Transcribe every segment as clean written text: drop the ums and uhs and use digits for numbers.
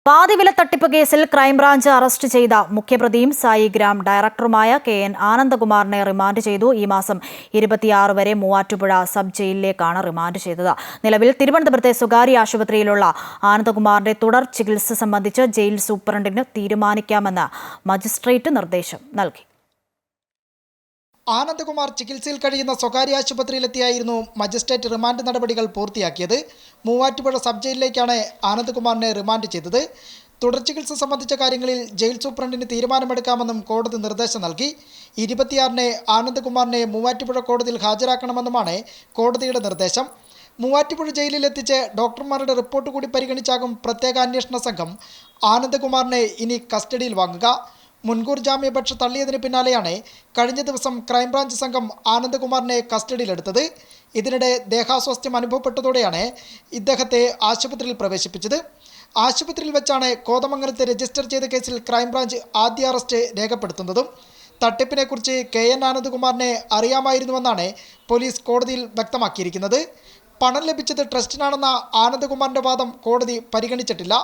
പാതിവില തട്ടിപ്പ് കേസിൽ crime branch arrest ചെയ്ത മുഖ്യപ്രതിയും സായിഗ്രാം ഡയറക്ടറുമായ KN ആനന്ദകുമാറിനെ റിമാൻഡ് ചെയ്തു. ഈ മാസം 26 വരെ മൂവാറ്റുപുഴ സബ് ജയിലിലേക്കാണ് റിമാൻഡ് ചെയ്തത്. നിലവിൽ തിരുവനന്തപുരത്തെ സ്വകാര്യ ആശുപത്രിയിലുള്ള ആനന്ദകുമാറിന്റെ തുടർ ചികിത്സ സംബന്ധിച്ച് ജയിൽ സൂപ്രണ്ടിന് തീരുമാനിക്കാമെന്ന് മജിസ്ട്രേറ്റ് നിർദ്ദേശം നൽകി. ആനന്ദകുമാർ ചികിത്സയിൽ കഴിയുന്ന സ്വകാര്യ ആശുപത്രിയിലെത്തിയായിരുന്നു മജിസ്ട്രേറ്റ് റിമാൻഡ് നടപടികൾ പൂർത്തിയാക്കിയത്. മൂവാറ്റുപുഴ സബ് ജയിലിലേക്കാണ് ആനന്ദകുമാറിനെ റിമാൻഡ് ചെയ്തത്. തുടർ ചികിത്സ സംബന്ധിച്ച കാര്യങ്ങളിൽ ജയിൽ സൂപ്രണ്ടിന് തീരുമാനമെടുക്കാമെന്നും കോടതി നിർദ്ദേശം നൽകി. 26-ന് ആനന്ദകുമാറിനെ മൂവാറ്റുപുഴ കോടതിയിൽ ഹാജരാക്കണമെന്നുമാണ് കോടതിയുടെ നിർദ്ദേശം. മൂവാറ്റുപുഴ ജയിലിലെത്തിച്ച് ഡോക്ടർമാരുടെ റിപ്പോർട്ട് കൂടി പരിഗണിച്ചാകും പ്രത്യേക അന്വേഷണ സംഘം ആനന്ദകുമാറിനെ ഇനി കസ്റ്റഡിയിൽ വാങ്ങുക. മുൻകൂർ ജാമ്യാപേക്ഷ തള്ളിയതിന് പിന്നാലെയാണ് കഴിഞ്ഞ ദിവസം ക്രൈംബ്രാഞ്ച് സംഘം ആനന്ദകുമാറിനെ കസ്റ്റഡിയിലെടുത്തത്. ഇതിനിടെ ദേഹാസ്വാസ്ഥ്യം അനുഭവപ്പെട്ടതോടെയാണ് ഇദ്ദേഹത്തെ ആശുപത്രിയിൽ പ്രവേശിപ്പിച്ചത്. ആശുപത്രിയിൽ വെച്ചാണ് കോതമംഗലത്ത് രജിസ്റ്റർ ചെയ്ത കേസിൽ ക്രൈംബ്രാഞ്ച് ആദ്യ അറസ്റ്റ് രേഖപ്പെടുത്തുന്നതും. തട്ടിപ്പിനെക്കുറിച്ച് KN ആനന്ദകുമാറിനെ അറിയാമായിരുന്നുവെന്നാണ് പോലീസ് കോടതിയിൽ വ്യക്തമാക്കിയിരിക്കുന്നത്. പണം ലഭിച്ചത് ട്രസ്റ്റിനാണെന്ന ആനന്ദകുമാറിന്റെ വാദം കോടതി പരിഗണിച്ചിട്ടില്ല.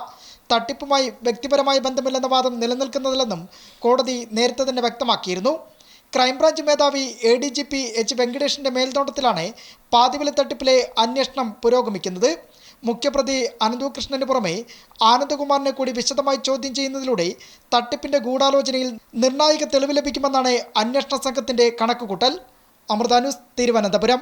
തട്ടിപ്പുമായി വ്യക്തിപരമായ ബന്ധമില്ലെന്ന വാദം നിലനിൽക്കുന്നതില്ലെന്നും കോടതി നേരത്തെ തന്നെ വ്യക്തമാക്കിയിരുന്നു. ക്രൈംബ്രാഞ്ച് മേധാവി ADGP H വെങ്കടേഷിന്റെ മേൽനോട്ടത്തിലാണ് പാതിവില തട്ടിപ്പിലെ അന്വേഷണം പുരോഗമിക്കുന്നത്. മുഖ്യപ്രതി അനന്തകൃഷ്ണന് പുറമെ ആനന്ദകുമാറിനെ കൂടി വിശദമായി ചോദ്യം ചെയ്യുന്നതിലൂടെ തട്ടിപ്പിന്റെ ഗൂഢാലോചനയിൽ നിർണായക തെളിവ് ലഭിക്കുമെന്നാണ് അന്വേഷണ സംഘത്തിന്റെ കണക്കുകൂട്ടൽ. അമൃത ന്യൂസ്, തിരുവനന്തപുരം.